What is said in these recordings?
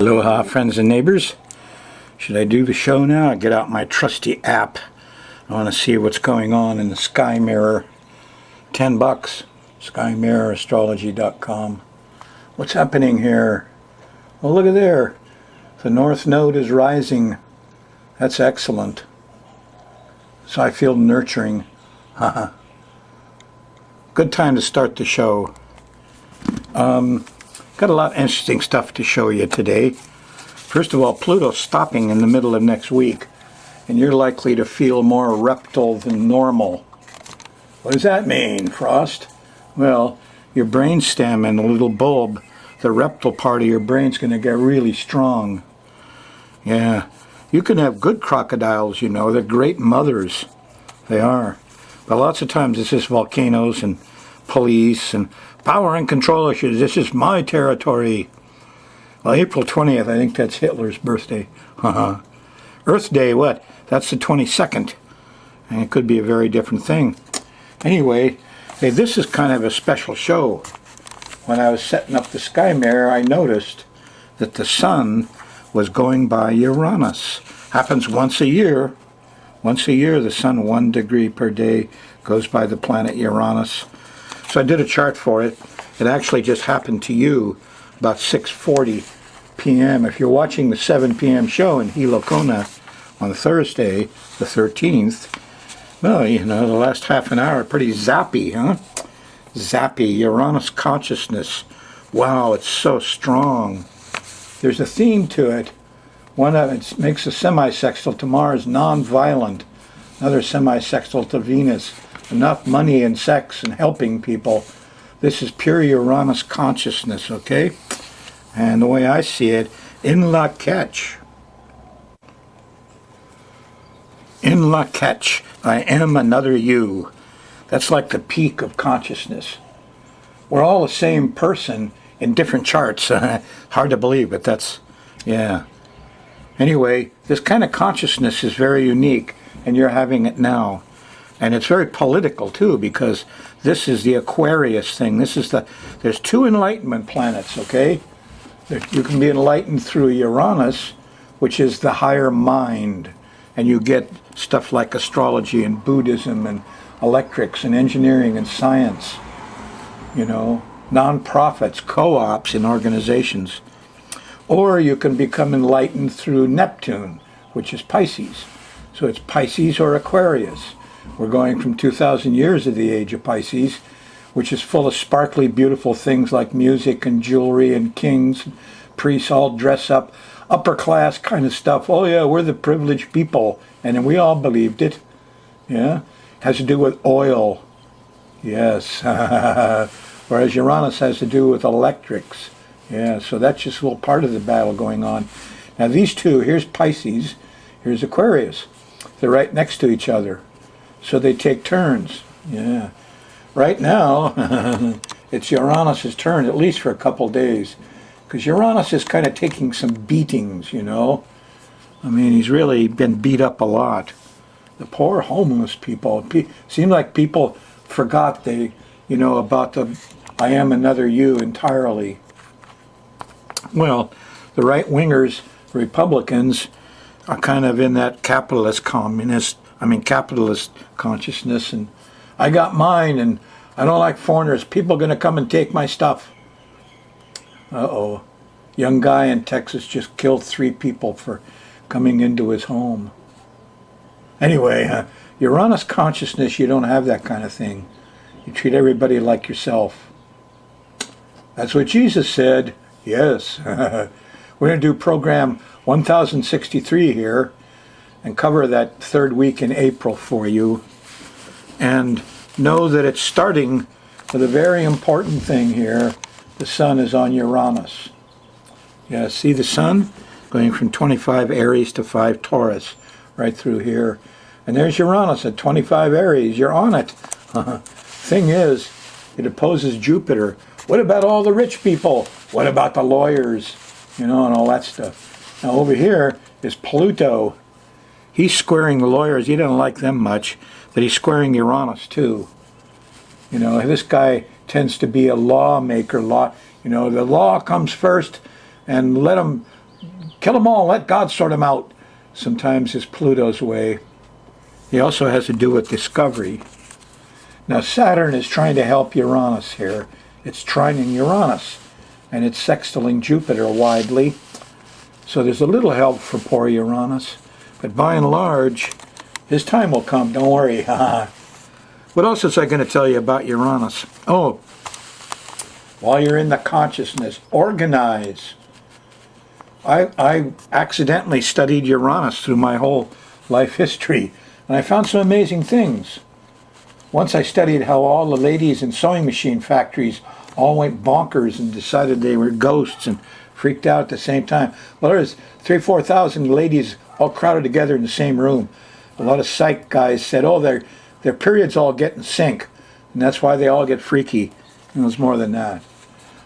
Aloha, friends and neighbors. Should I do the show now? I get out my trusty app. I want to see what's going on in the Sky Mirror. $10. SkyMirrorAstrology.com. What's happening here? Well, look at there. The North Node is rising. That's excellent. So I feel nurturing. Good time to start the show. Got a lot of interesting stuff to show you today. First of all, Pluto's stopping in the middle of next week, and you're likely to feel more reptile than normal. What does that mean, Frost? Well, your brainstem and the little bulb, the reptile part of your brain's going to get really strong. Yeah, you can have good crocodiles, you know. They're great mothers. They are. But lots of times it's just volcanoes and police and power and control issues. This is my territory. Well, April 20th, I think that's Hitler's birthday. Earth Day, what? That's the 22nd. And it could be a very different thing. Anyway, hey, this is kind of a special show. When I was setting up the Sky Mirror, I noticed that the sun was going by Uranus. Happens once a year. Once a year, the sun 1 degree per day goes by the planet Uranus. So I did a chart for it. It actually just happened to you about 6:40 p.m. If you're watching the 7 p.m. show in Hilo Kona on Thursday, the 13th, well, you know, the last half an hour, pretty zappy, huh? Zappy, Uranus consciousness. Wow, it's so strong. There's a theme to it. One of it makes a semi-sextile to Mars, non-violent. Another semi-sextile to Venus. Enough money and sex and helping people. This is pure Uranus consciousness, okay? And the way I see it, in la catch. In la catch, I am another you. That's like the peak of consciousness. We're all the same person in different charts. Hard to believe, but that's, yeah. Anyway, this kind of consciousness is very unique, and you're having it now. And it's very political, too, because this is the Aquarius thing. This is there's two enlightenment planets, okay? You can be enlightened through Uranus, which is the higher mind. And you get stuff like astrology and Buddhism and electrics and engineering and science. You know, non-profits, co-ops in organizations. Or you can become enlightened through Neptune, which is Pisces. So it's Pisces or Aquarius. We're going from 2,000 years of the age of Pisces, which is full of sparkly, beautiful things like music and jewelry and kings, priests all dress up, upper class kind of stuff. Oh yeah, we're the privileged people. And then we all believed it. Yeah, has to do with oil. Yes. Whereas Uranus has to do with electrics. Yeah, so that's just a little part of the battle going on. Now these two, here's Pisces, here's Aquarius. They're right next to each other. So they take turns. Yeah. Right now, it's Uranus's turn, at least for a couple days. Because Uranus is kind of taking some beatings, you know. I mean, he's really been beat up a lot. The poor homeless people. Seemed like people forgot about the I am another you entirely. Well, the right-wingers, Republicans, are kind of in that capitalist consciousness, and I got mine, and I don't like foreigners. People are going to come and take my stuff. Uh-oh. Young guy in Texas just killed 3 people for coming into his home. Anyway, Uranus consciousness, you don't have that kind of thing. You treat everybody like yourself. That's what Jesus said. Yes. We're going to do program 1063 here and cover that 3rd week in April for you. And know that it's starting with a very important thing here. The sun is on Uranus. Yeah, see the sun? Going from 25 Aries to 5 Taurus, right through here. And there's Uranus at 25 Aries. You're on it. Thing is, it opposes Jupiter. What about all the rich people? What about the lawyers? You know, and all that stuff. Now over here is Pluto. He's squaring the lawyers. He doesn't like them much, but he's squaring Uranus too. You know, this guy tends to be a lawmaker. The law comes first, and let them Kill them all, let God sort them out. Sometimes it's Pluto's way. He also has to do with discovery. Now Saturn is trying to help Uranus here. It's trining Uranus, and it's sextiling Jupiter widely. So there's a little help for poor Uranus. But by and large, his time will come, don't worry. What else was I going to tell you about Uranus? Oh, while you're in the consciousness, organize. I accidentally studied Uranus through my whole life history, and I found some amazing things. Once I studied how all the ladies in sewing machine factories all went bonkers and decided they were ghosts and freaked out at the same time. Well, there's 3,000-4,000 ladies all crowded together in the same room. A lot of psych guys said, oh, their periods all get in sync, and that's why they all get freaky. It was more than that.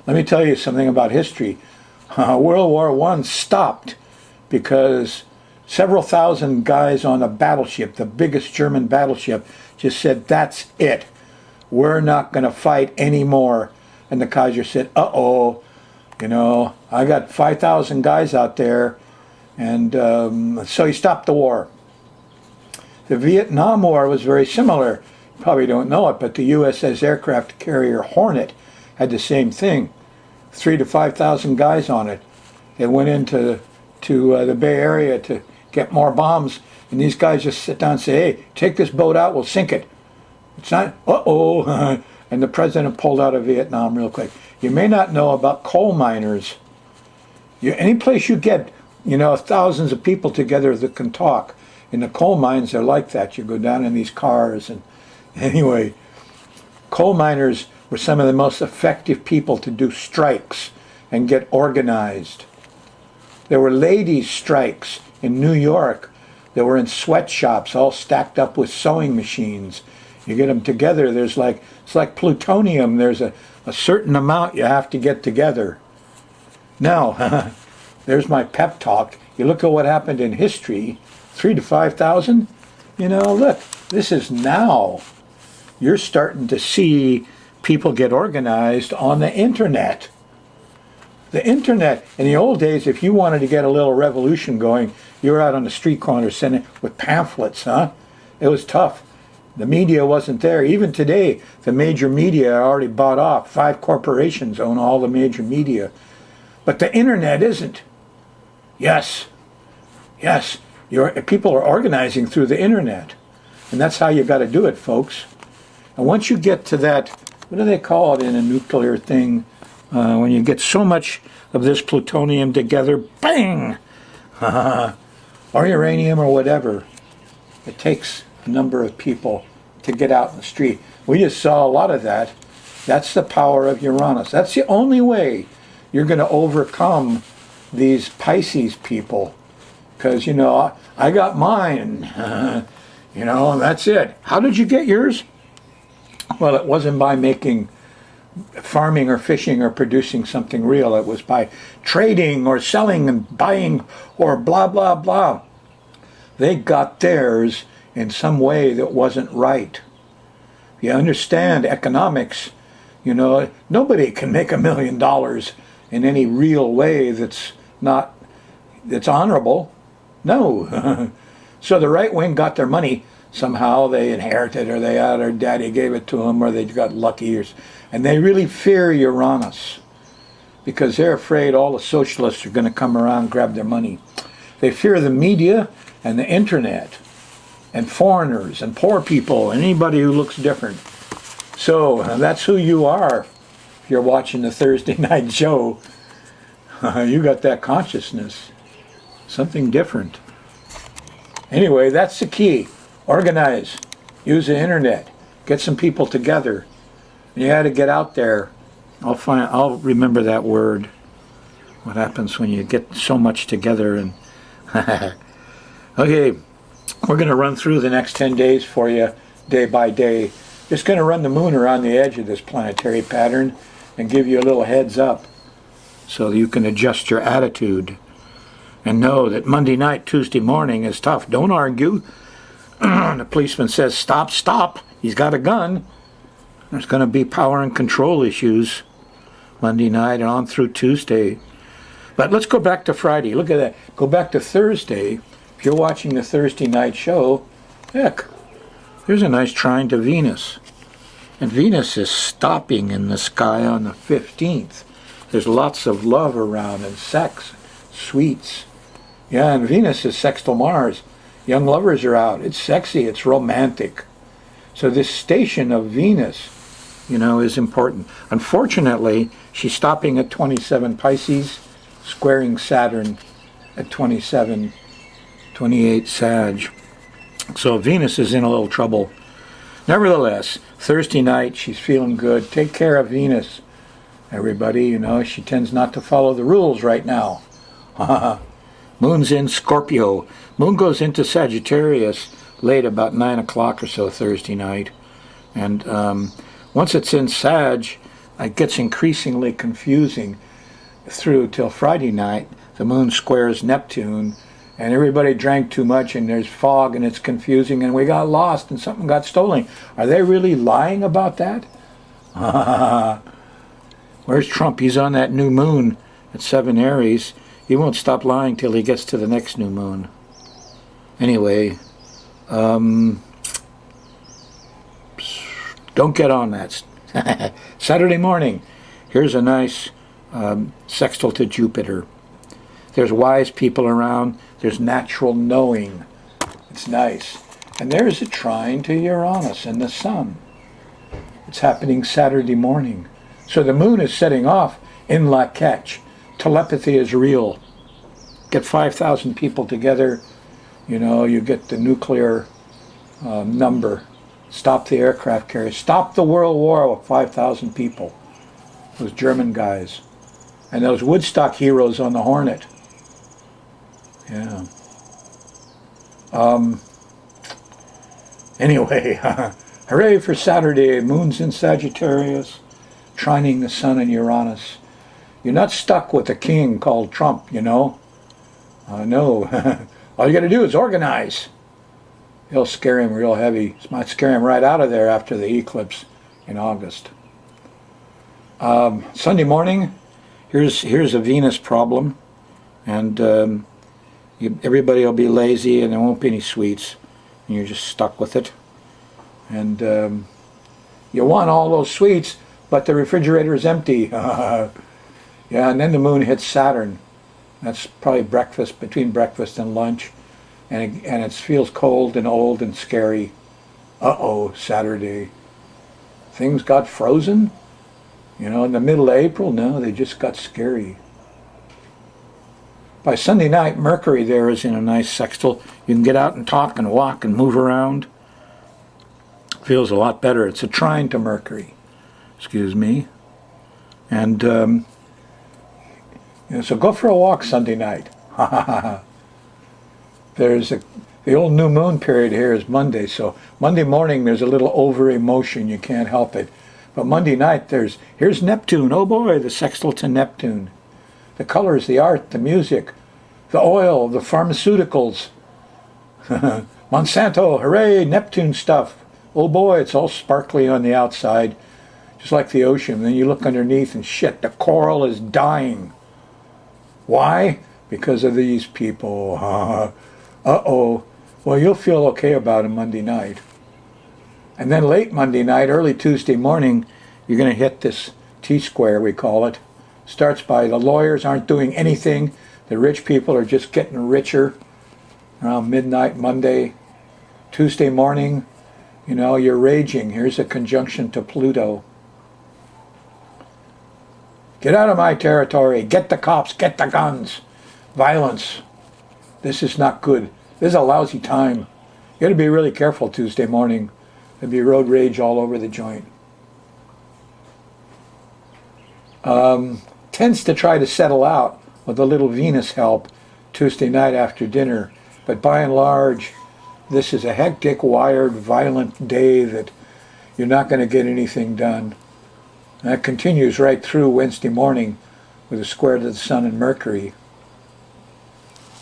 Let me tell you something about history. World War I stopped because several thousand guys on a battleship, the biggest German battleship, just said, that's it. We're not going to fight anymore. And the Kaiser said, uh-oh, you know, I got 5,000 guys out there. And so he stopped the war. The Vietnam War was very similar. You probably don't know it, but the USS aircraft carrier Hornet had the same thing. 3,000 to 5,000 guys on it. They went into the Bay Area to get more bombs, and these guys just sit down and say, hey, take this boat out, we'll sink it. It's not, uh-oh, and the president pulled out of Vietnam real quick. You may not know about coal miners. Any place you get, you know, thousands of people together that can talk. In the coal mines, they're like that. You go down in these cars, and anyway, coal miners were some of the most effective people to do strikes and get organized. There were ladies' strikes in New York that were in sweatshops all stacked up with sewing machines. You get them together, it's like plutonium. There's a certain amount you have to get together. Now, there's my pep talk. You look at what happened in history, 3,000 to 5,000. You know, look, this is now. You're starting to see people get organized on the internet. The internet, in the old days, if you wanted to get a little revolution going, you were out on the street corner sending with pamphlets, huh? It was tough. The media wasn't there. Even today, the major media are already bought off. 5 corporations own all the major media. But the internet isn't. Yes, people are organizing through the internet. And that's how you got to do it, folks. And once you get to that, what do they call it in a nuclear thing? When you get so much of this plutonium together, bang! Or uranium or whatever. It takes a number of people to get out in the street. We just saw a lot of that. That's the power of Uranus. That's the only way you're going to overcome these Pisces people. Because, you know, I got mine. You know, and that's it. How did you get yours? Well, it wasn't by making farming or fishing or producing something real. It was by trading or selling and buying or blah, blah, blah. They got theirs in some way that wasn't right. If you understand economics, you know, nobody can make $1 million in any real way that's honorable. No. So the right wing got their money. Somehow they inherited, or their daddy gave it to them, or they got lucky, and they really fear Uranus because they're afraid all the socialists are going to come around and grab their money. They fear the media and the internet and foreigners and poor people and anybody who looks different. So that's who you are. If you're watching the Thursday night show, you got that consciousness, something different. Anyway, that's the key. Organize, use the internet, get some people together. You had to get out there. I'll remember that word. What happens when you get so much together? And okay, we're going to run through the next 10 days for you, day by day. Just going to run the moon around the edge of this planetary pattern and give you a little heads up so that you can adjust your attitude and know that Monday night, Tuesday morning is tough. Don't argue. The policeman says, stop, stop. He's got a gun. There's going to be power and control issues Monday night and on through Tuesday. But let's go back to Friday. Look at that. Go back to Thursday. If you're watching the Thursday night show, heck, there's a nice trine to Venus. And Venus is stopping in the sky on the 15th. There's lots of love around and sex, sweets. Yeah, and Venus is sextile Mars. Young lovers are out. It's sexy. It's romantic. So this station of Venus, you know, is important. Unfortunately, she's stopping at 27 Pisces, squaring Saturn at 27, 28 Sag. So Venus is in a little trouble. Nevertheless, Thursday night, she's feeling good. Take care of Venus, everybody. You know, she tends not to follow the rules right now. Moon's in Scorpio. Moon goes into Sagittarius late, about 9 o'clock or so Thursday night. And once it's in Sag, it gets increasingly confusing through till Friday night. The moon squares Neptune, and everybody drank too much, and there's fog, and it's confusing, and we got lost, and something got stolen. Are they really lying about that? Where's Trump? He's on that new moon at 7 Aries. He won't stop lying till he gets to the next new moon. Anyway, don't get on that. Saturday morning, here's a nice sextile to Jupiter. There's wise people around. There's natural knowing. It's nice. And there's a trine to Uranus and the Sun. It's happening Saturday morning. So the moon is setting off in La Catch. Telepathy is real. Get 5,000 people together. You know, you get the nuclear number. Stop the aircraft carriers. Stop the World War with 5,000 people. Those German guys. And those Woodstock heroes on the Hornet. Yeah. Anyway, hooray for Saturday. Moon's in Sagittarius, trining the Sun and Uranus. You're not stuck with a king called Trump, you know. No. All you got to do is organize. He'll scare him real heavy. It might scare him right out of there after the eclipse in August. Sunday morning, here's a Venus problem, and everybody will be lazy, and there won't be any sweets, and you're just stuck with it. And you want all those sweets, but the refrigerator is empty. Yeah, and then the moon hits Saturn. That's probably breakfast, between breakfast and lunch, and it feels cold and old and scary. Uh-oh, Saturday. Things got frozen? You know, in the middle of April? No, they just got scary. By Sunday night, Mercury there is in a nice sextile. You can get out and talk and walk and move around. Feels a lot better. It's a trine to Mercury. Excuse me. And you know, so go for a walk Sunday night. The old new moon period here is Monday, so Monday morning there's a little over emotion, you can't help it. But Monday night here's Neptune. Oh boy, the sextile to Neptune. The colors, the art, the music, the oil, the pharmaceuticals. Monsanto, hooray, Neptune stuff. Oh boy, it's all sparkly on the outside, just like the ocean. Then you look underneath and shit, the coral is dying. Why? Because of these people. Uh-oh. Well, you'll feel okay about it Monday night. And then late Monday night, early Tuesday morning, you're going to hit this T-square, we call it. Starts by the lawyers aren't doing anything. The rich people are just getting richer around midnight Monday. Tuesday morning, you know, you're raging. Here's a conjunction to Pluto. Get out of my territory. Get the cops. Get the guns. Violence. This is not good. This is a lousy time. You got to be really careful Tuesday morning. There'll be road rage all over the joint. Tends to try to settle out with a little Venus help Tuesday night after dinner. But by and large, this is a hectic, wired, violent day that you're not going to get anything done. And that continues right through Wednesday morning with a square to the Sun and Mercury.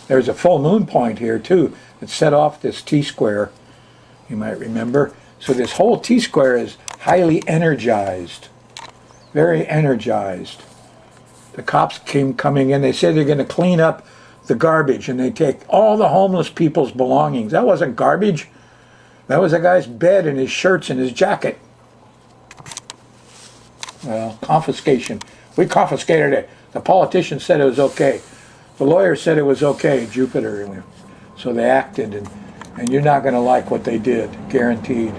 There's a full moon point here, too, that set off this T-square, you might remember. So this whole T-square is highly energized, very energized. the cops came coming in. They said they're going to clean up the garbage, and they take all the homeless people's belongings. That wasn't garbage. That was a guy's bed and his shirts and his jacket. Well, confiscation. We confiscated it. The politician said it was okay. The lawyer said it was okay, Jupiter. So they acted, and you're not going to like what they did, guaranteed.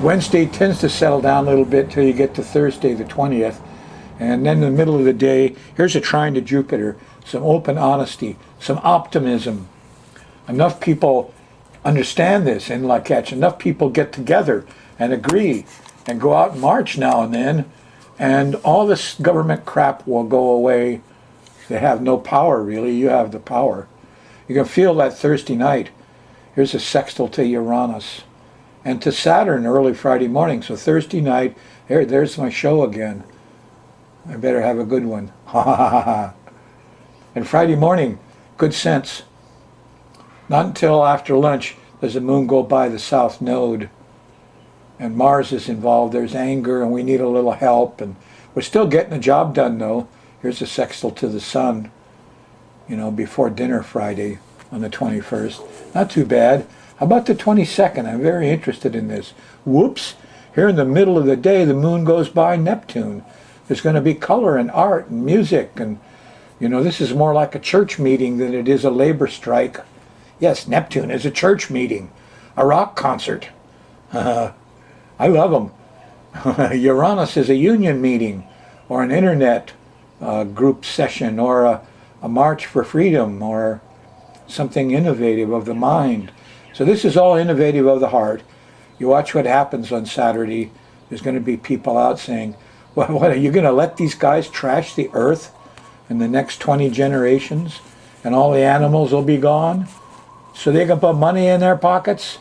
Wednesday tends to settle down a little bit till you get to Thursday, the 20th. And then in the middle of the day, here's a trine to Jupiter, some open honesty, some optimism. Enough people understand this in La Catch. Enough people get together and agree and go out and march now and then, and all this government crap will go away. They have no power, really. You have the power. You can feel that Thursday night. Here's a sextile to Uranus and to Saturn early Friday morning. So Thursday night, there's my show again. I better have a good one. Ha ha ha ha. And Friday morning, good sense. Not until after lunch does the moon go by the south node. And Mars is involved. There's anger, and we need a little help. And we're still getting the job done, though. Here's a sextile to the sun, before dinner Friday on the 21st. Not too bad. How about the 22nd? I'm very interested in this. Whoops. Here in the middle of the day, the moon goes by Neptune. There's going to be color and art and music. And, this is more like a church meeting than it is a labor strike. Yes, Neptune is a church meeting. A rock concert. I love them. Uranus is a union meeting or an internet group session or a march for freedom or something innovative of the mind. So this is all innovative of the heart. You watch what happens on Saturday. There's going to be people out saying, well, what are you going to let these guys trash the earth in the next 20 generations and all the animals will be gone so they can put money in their pockets?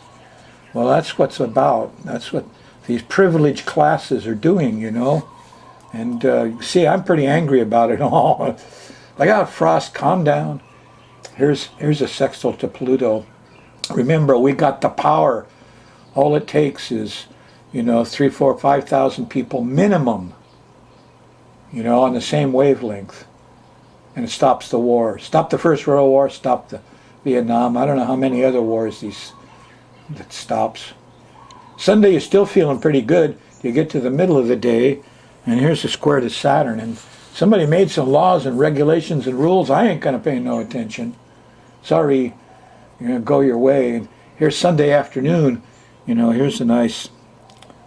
Well, that's what's about. That's what these privileged classes are doing, And see, I'm pretty angry about it all. Look out, Frost, calm down. Here's a sextile to Pluto. Remember, we got the power. All it takes is, 3, 4, 5,000 people minimum, on the same wavelength. And it stops the war. Stop the First World War, stop the Vietnam. I don't know how many other wars that stops. Sunday you're still feeling pretty good. You get to the middle of the day, and here's a square to Saturn. And somebody made some laws and regulations and rules. I ain't going to pay no attention. Sorry, you're going to go your way. And here's Sunday afternoon. Here's a nice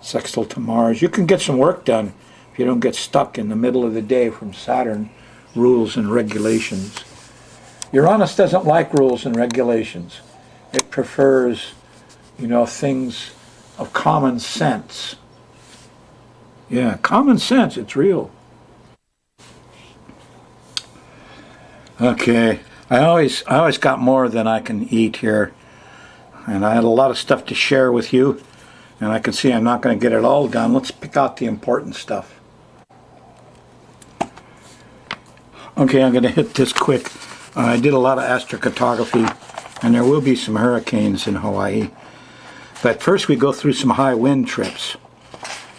sextile to Mars. You can get some work done if you don't get stuck in the middle of the day from Saturn rules and regulations. Uranus doesn't like rules and regulations. It prefers, things of common sense. Yeah, common sense, it's real. Okay, I always got more than I can eat here. And I had a lot of stuff to share with you. And I can see I'm not going to get it all done. Let's pick out the important stuff. Okay, I'm going to hit this quick. I did a lot of astrocartography, and there will be some hurricanes in Hawaii. But first we go through some high wind trips.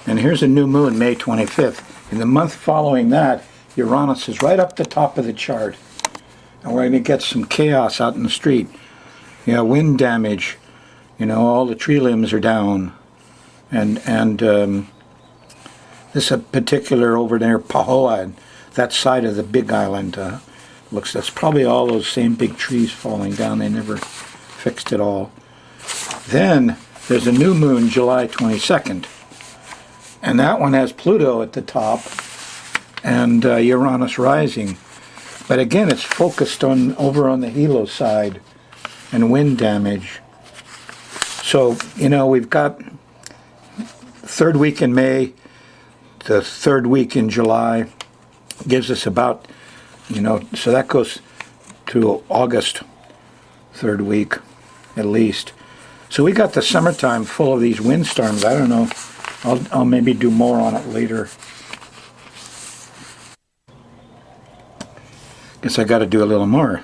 And here's a new moon, May 25th. In the month following that, Uranus is right up the top of the chart. And we're going to get some chaos out in the street. Wind damage. All the tree limbs are down. And this a particular over there, Pahoa, that side of the big island. That's probably all those same big trees falling down. They never fixed it all. Then there's a new moon, July 22nd. And that one has Pluto at the top and Uranus rising. But again, it's focused over on the helo side and wind damage. So, we've got third week in May, the third week in July, gives us about, so that goes to August, third week at least. So we got the summertime full of these windstorms. I don't know. I'll maybe do more on it later. Guess I got to do a little more.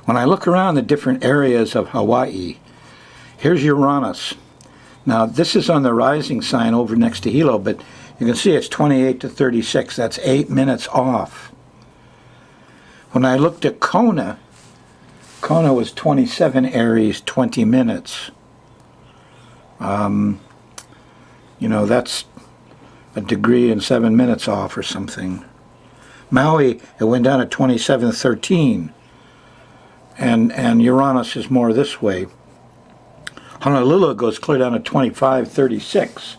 When I look around the different areas of Hawaii, here's Uranus. Now, this is on the rising sign over next to Hilo, but you can see it's 28 to 36. That's 8 minutes off. When I looked at Kona, Kona was 27 Aries, 20 minutes. You know, that's a degree and 7 minutes off or something. Maui, it went down to 27:13. And Uranus is more this way. Honolulu goes clear down to 25:36.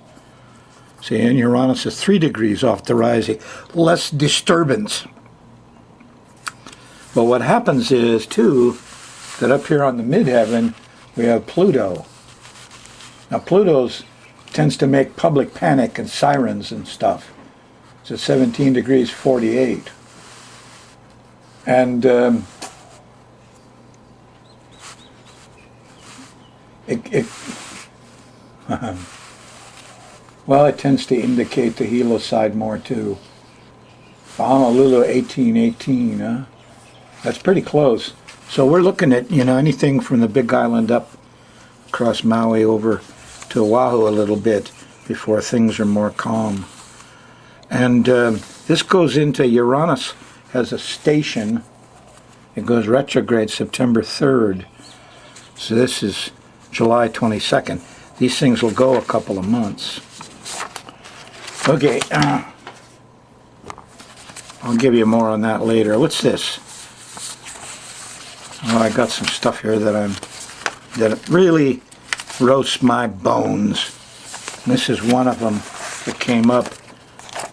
See, and Uranus is 3 degrees off the rising. Less disturbance. But what happens is, too, that up here on the midheaven, we have Pluto. Now, Pluto tends to make public panic and sirens and stuff. It's at 17 degrees 48. And well, it tends to indicate the Hilo side more, too. Honolulu 1818, huh? That's pretty close. So we're looking at, you know, anything from the Big Island up across Maui over to Oahu a little bit before things are more calm. And this goes into Uranus has a station. It goes retrograde September 3rd. So this is July 22nd. These things will go a couple of months. Okay, I'll give you more on that later. What's this? Oh, I got some stuff here that really roasts my bones. And this is one of them that came up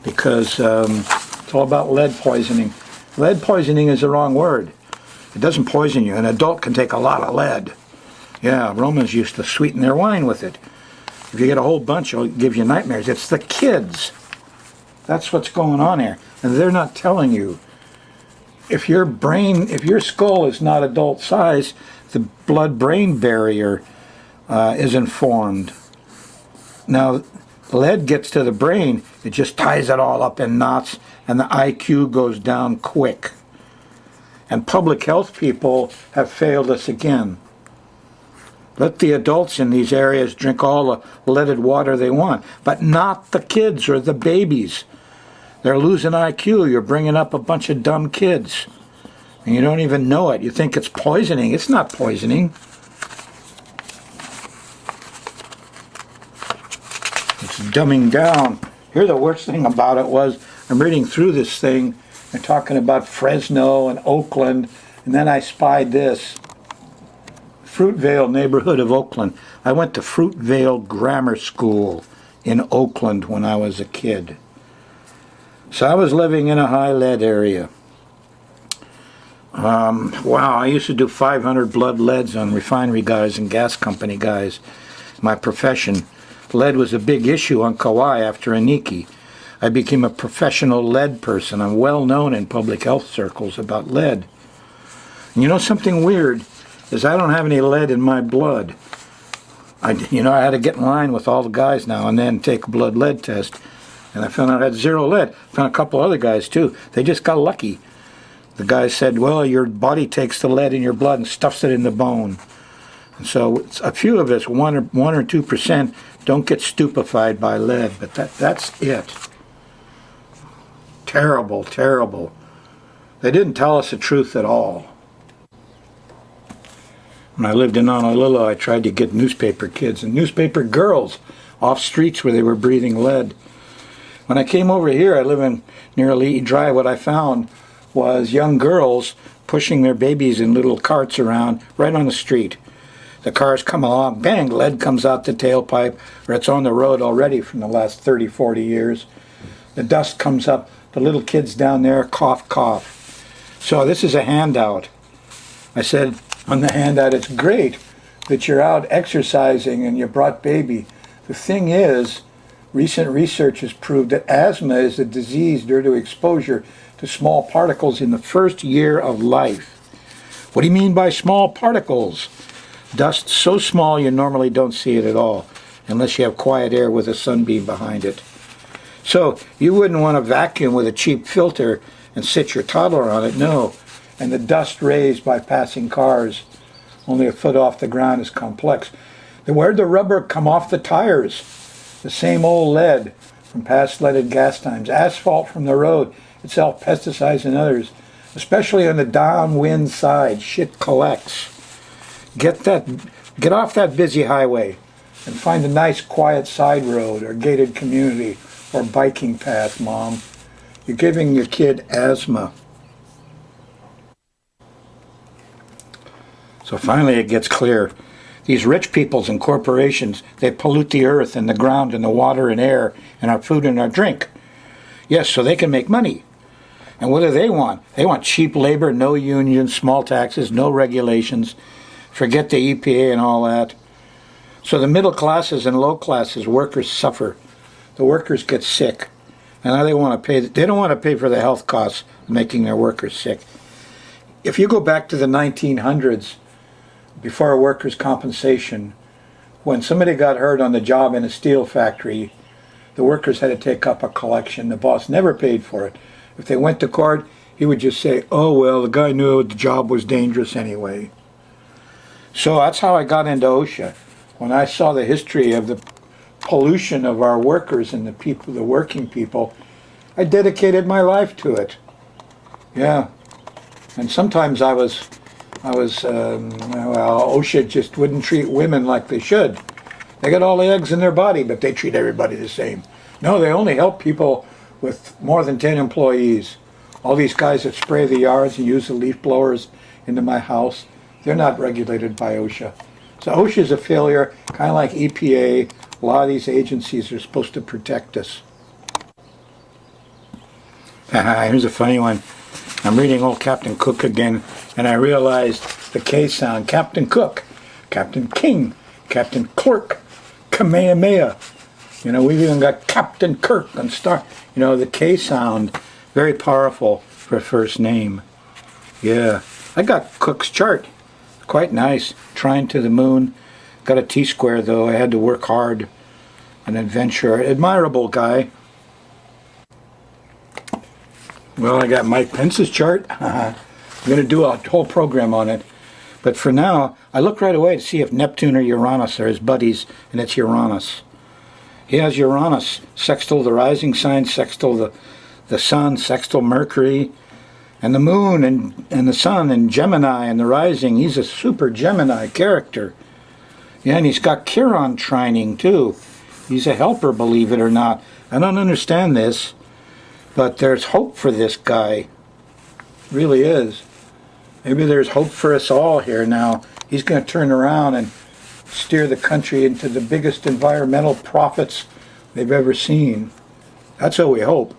because it's all about lead poisoning. Lead poisoning is the wrong word. It doesn't poison you. An adult can take a lot of lead. Yeah, Romans used to sweeten their wine with it. If you get a whole bunch, it'll give you nightmares. It's the kids. That's what's going on here. And they're not telling you. If your skull is not adult size, the blood-brain barrier isn't formed. Now, lead gets to the brain, it just ties it all up in knots, and the IQ goes down quick. And public health people have failed us again. Let the adults in these areas drink all the leaded water they want, but not the kids or the babies. They're losing IQ. You're bringing up a bunch of dumb kids. And you don't even know it. You think it's poisoning. It's not poisoning. It's dumbing down. Here, the worst thing about it was, I'm reading through this thing, and talking about Fresno and Oakland, and then I spied this. Fruitvale neighborhood of Oakland. I went to Fruitvale Grammar School in Oakland when I was a kid. So I was living in a high lead area. Wow, I used to do 500 blood leads on refinery guys and gas company guys. My profession. Lead was a big issue on Kauai after Aniki. I became a professional lead person. I'm well known in public health circles about lead. And you know something weird is I don't have any lead in my blood. I had to get in line with all the guys now and then, take a blood lead test. And I found out I had 0 lead. Found a couple other guys too. They just got lucky. The guy said, well, your body takes the lead in your blood and stuffs it in the bone. And so a few of us, 1 or 2%, don't get stupefied by lead. But that's it. Terrible, terrible. They didn't tell us the truth at all. When I lived in Honolulu, I tried to get newspaper kids and newspaper girls off streets where they were breathing lead. When I came over here, I live in near Ali'i Drive, what I found was young girls pushing their babies in little carts around right on the street. The cars come along, bang, lead comes out the tailpipe, or it's on the road already from the last 30, 40 years. The dust comes up, the little kids down there cough, cough. So this is a handout. I said on the handout, it's great that you're out exercising and you brought baby. The thing is, recent research has proved that asthma is a disease due to exposure to small particles in the first year of life. What do you mean by small particles? Dust so small you normally don't see it at all, unless you have quiet air with a sunbeam behind it. So you wouldn't want to vacuum with a cheap filter and sit your toddler on it, no. And the dust raised by passing cars, only a foot off the ground, is complex. Where'd the rubber come off the tires? The same old lead from past leaded gas times. Asphalt from the road itself, pesticides and others. Especially on the downwind side. Shit collects. Get off that busy highway and find a nice quiet side road or gated community or biking path, Mom. You're giving your kid asthma. So finally it gets clear. These rich peoples and corporations, they pollute the earth and the ground and the water and air and our food and our drink. Yes, so they can make money. And what do they want? They want cheap labor, no unions, small taxes, no regulations. Forget the EPA and all that. So the middle classes and low classes, workers suffer. The workers get sick. And now they don't want to pay for the health costs of making their workers sick. If you go back to the 1900s, before workers' compensation, when somebody got hurt on the job in a steel factory, the workers had to take up a collection. The boss never paid for it. If they went to court, he would just say, oh, well, the guy knew the job was dangerous anyway. So that's how I got into OSHA. When I saw the history of the pollution of our workers and the people, the working people, I dedicated my life to it. Yeah. And sometimes well, OSHA just wouldn't treat women like they should. They got all the eggs in their body, but they treat everybody the same. No, they only help people with more than 10 employees. All these guys that spray the yards and use the leaf blowers into my house, they're not regulated by OSHA. So OSHA is a failure, kind of like EPA. A lot of these agencies are supposed to protect us. Here's a funny one. I'm reading old Captain Cook again, and I realized the K sound. Captain Cook, Captain King, Captain Clerk, Kamehameha. You know, we've even got Captain Kirk on Star. You know, the K sound, very powerful for a first name. Yeah, I got Cook's chart. Quite nice. Trying to the moon. Got a T-square, though. I had to work hard. An adventurer. Admirable guy. Well, I got Mike Pence's chart. I'm going to do a whole program on it. But for now, I look right away to see if Neptune or Uranus are his buddies, and it's Uranus. He has Uranus, sextile the rising sign, sextile the sun, sextile Mercury, and the moon and the sun and Gemini and the rising. He's a super Gemini character. Yeah, and he's got Chiron trining too. He's a helper, believe it or not. I don't understand this, but there's hope for this guy. Really is. Maybe there's hope for us all here now. He's going to turn around and steer the country into the biggest environmental profits they've ever seen. That's what we hope.